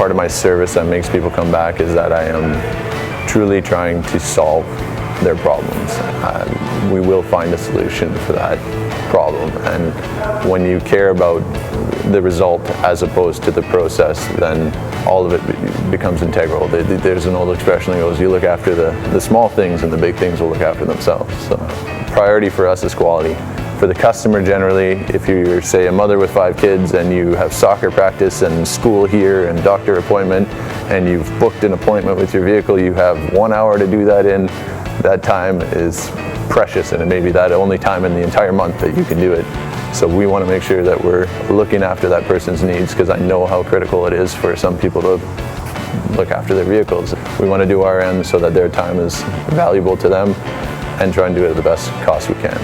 part of my service that makes people come back is that I am truly trying to solve their problems. We will find a solution for that problem, and when you care about the result as opposed to the process, then all of it becomes integral. There's an old expression that goes, you look after the small things and the big things will look after themselves. So priority for us is quality. For the customer generally, if you're, say, a mother with 5 kids and you have soccer practice and school here and doctor appointment, and you've booked an appointment with your vehicle, you have 1 hour to do that in, that time is precious, and it may be that only time in the entire month that you can do it. So we want to make sure that we're looking after that person's needs, because I know how critical it is for some people to look after their vehicles. We want to do our end so that their time is valuable to them and try and do it at the best cost we can.